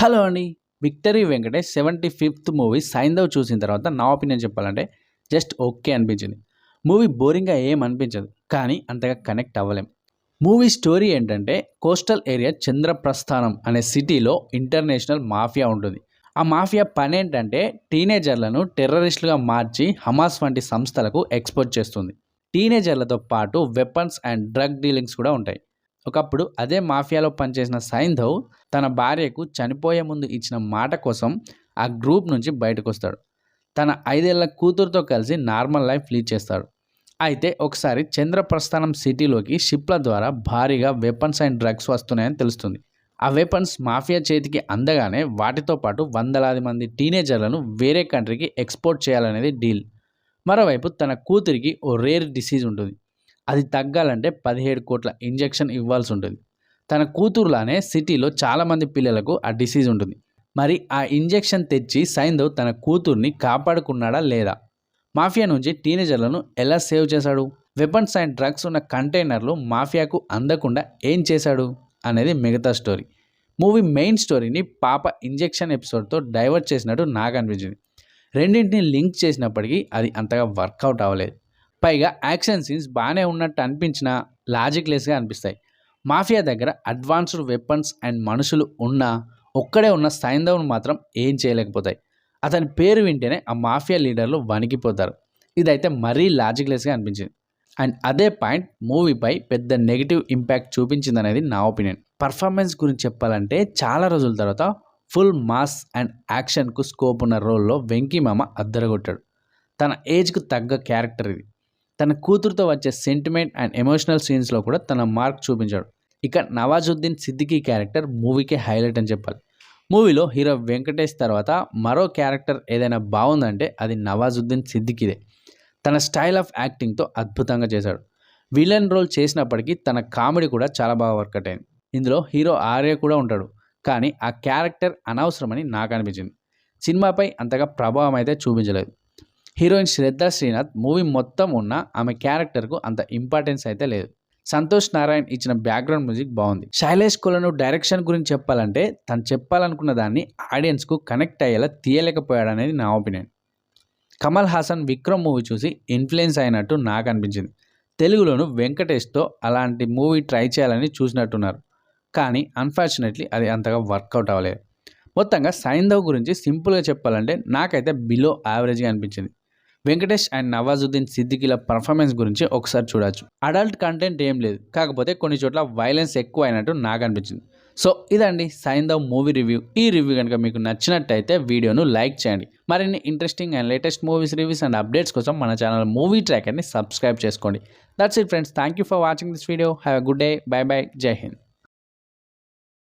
Hello అండి. 'Victory Venkatesh' 75th movie 'Saindhav' చూసిన తర్వాత నా ఒపీనియన్ చెప్పాలంటే జస్ట్ ఓకే అనిపించింది. మూవీ బోరింగ్‌గా ఏం అనిపించదు. కానీ అంతగా కనెక్ట్ అవ్వలేం. మూవీ స్టోరీ ఏంటంటే కోస్టల్ ఏరియా చంద్రప్రస్థానం అనే సిటీలో ఇంటర్నేషనల్ మాఫియా ఉంటుంది. ఆ మాఫియా పనేంటంటే టీనేజర్లను టెర్రరిస్టులుగా మార్చి హమాస్ వంటి సంస్థలకు ఎక్స్‌పోర్ట్ చేస్తుంది. టీనేజర్లతో పాటు వెపన్స్ అండ్ డ్రగ్ డీలింగ్స్ కూడా ఉంటాయి. ఒకప్పుడు అదే మాఫియాలో పనిచేసిన సైంధవ్ తన భార్యకు చనిపోయే ముందు ఇచ్చిన మాట కోసం ఆ గ్రూప్ నుంచి బయటకొస్తాడు. తన 5 ఏళ్ల కూతురుతో కలిసి నార్మల్ లైఫ్ లీడ్ చేస్తాడు. అయితే ఒకసారి చంద్రప్రస్థానం సిటీలోకి షిప్ల ద్వారా భారీగా వెపన్స్ అండ్ డ్రగ్స్ వస్తున్నాయని తెలుస్తుంది. ఆ వెపన్స్ మాఫియా చేతికి అందగానే వాటితో పాటు వందలాది మంది టీనేజర్లను వేరే కంట్రీకి ఎక్స్పోర్ట్ చేయాలనేది డీల్. మరోవైపు తన కూతురికి ఓ రేర్ డిసీజ్ ఉంటుంది. అది తగ్గాలంటే 17 కోట్ల ఇంజెక్షన్ ఇవ్వాల్సి ఉంటుంది. తన కూతురులానే సిటీలో చాలామంది పిల్లలకు ఆ డిసీజ్ ఉంటుంది. మరి ఆ ఇంజెక్షన్ తెచ్చి సైంధవ్ తన కూతుర్ని కాపాడుకున్నాడా లేదా? మాఫియా నుంచి టీనేజర్లను ఎలా సేవ్ చేశాడు? వెపన్స్ అండ్ డ్రగ్స్ ఉన్న కంటైనర్లు మాఫియాకు అందకుండా ఏం చేశాడు అనేది మిగతా స్టోరీ. మూవీ మెయిన్ స్టోరీని పాప ఇంజెక్షన్ ఎపిసోడ్తో డైవర్ట్ చేసినట్టు నాకు అనిపించింది. రెండింటిని లింక్ చేసినప్పటికీ అది అంతగా వర్కౌట్ అవ్వలేదు. పైగా యాక్షన్ సీన్స్ బాగానే ఉన్నట్టు అనిపించినా లాజిక్లెస్గా అనిపిస్తాయి. మాఫియా దగ్గర అడ్వాన్స్డ్ వెపన్స్ అండ్ మనుషులు ఉన్నా ఒక్కడే ఉన్న సైంధవ్ను మాత్రం ఏం చేయలేకపోతాయి. అతని పేరు వింటేనే ఆ మాఫియా లీడర్లు వణికిపోతారు. ఇదైతే మరీ లాజిక్లెస్గా అనిపించింది. అండ్ అదే పాయింట్ మూవీపై పెద్ద నెగిటివ్ ఇంపాక్ట్ చూపించిందనేది నా ఒపీనియన్. పర్ఫార్మెన్స్ గురించి చెప్పాలంటే చాలా రోజుల తర్వాత ఫుల్ మాస్ అండ్ యాక్షన్కు స్కోప్ ఉన్న రోల్లో వెంకీ మామ అద్దరగొట్టాడు. తన ఏజ్కు తగ్గ క్యారెక్టర్ ఇది. తన కూతురుతో వచ్చే సెంటిమెంట్ అండ్ ఎమోషనల్ సీన్స్లో కూడా తన మార్క్ చూపించాడు. ఇక నవాజుద్దీన్ సిద్దికీ క్యారెక్టర్ మూవీకే హైలైట్ అని చెప్పాలి. మూవీలో హీరో వెంకటేష్ తర్వాత మరో క్యారెక్టర్ ఏదైనా బాగుందంటే అది నవాజుద్దీన్ సిద్దికీదే. తన స్టైల్ ఆఫ్ యాక్టింగ్తో అద్భుతంగా చేశాడు. విలన్ రోల్ చేసినప్పటికీ తన కామెడీ కూడా చాలా బాగా వర్కౌట్ అయింది. ఇందులో హీరో ఆర్య కూడా ఉంటాడు. కానీ ఆ క్యారెక్టర్ అనవసరమని నాకు అనిపించింది. సినిమాపై అంతగా ప్రభావం అయితే చూపించలేదు. హీరోయిన్ శ్రద్ధా శ్రీనాథ్ మూవీ మొత్తం ఉన్న ఆమె క్యారెక్టర్కు అంత ఇంపార్టెన్స్ అయితే లేదు. సంతోష్ నారాయణ్ ఇచ్చిన బ్యాక్గ్రౌండ్ మ్యూజిక్ బాగుంది. శైలేష్ కొలను డైరెక్షన్ గురించి చెప్పాలంటే తను చెప్పాలనుకున్న దాన్ని ఆడియన్స్కు కనెక్ట్ అయ్యేలా తీయలేకపోయాడనేది నా ఒపీనియన్. కమల్ హాసన్ విక్రమ్ మూవీ చూసి ఇన్ఫ్లుయెన్స్ అయినట్టు నాకు అనిపించింది. తెలుగులోను వెంకటేష్తో అలాంటి మూవీ ట్రై చేయాలని చూసినట్టున్నారు. కానీ అన్ఫార్చునేట్లీ అది అంతగా వర్కౌట్ అవ్వలేదు. మొత్తంగా సైంధవ్ గురించి సింపుల్గా చెప్పాలంటే నాకైతే బిలో యావరేజ్గా అనిపించింది. వెంకటేష్ అండ్ నవాజుద్దీన్ సిద్దికీల పర్ఫార్మెన్స్ గురించి ఒకసారి చూడొచ్చు. అడల్ట్ కంటెంట్ ఏం లేదు, కాకపోతే కొన్ని చోట్ల వైలెన్స్ ఎక్కువ అయినట్టు నాకు అనిపించింది. సో ఇదండి సైంధవ్ మూవీ రివ్యూ. ఈ రివ్యూ కనుక మీకు నచ్చినట్టయితే వీడియోను లైక్ చేయండి. మరిన్ని interesting and latest movies reviews and updates కోసం మన ఛానల్ మూవీ ట్రాకర్ని సబ్స్క్రైబ్ చేసుకోండి. That's it friends. Thank you for watching this video. Have a good day. By by. జై హింద్.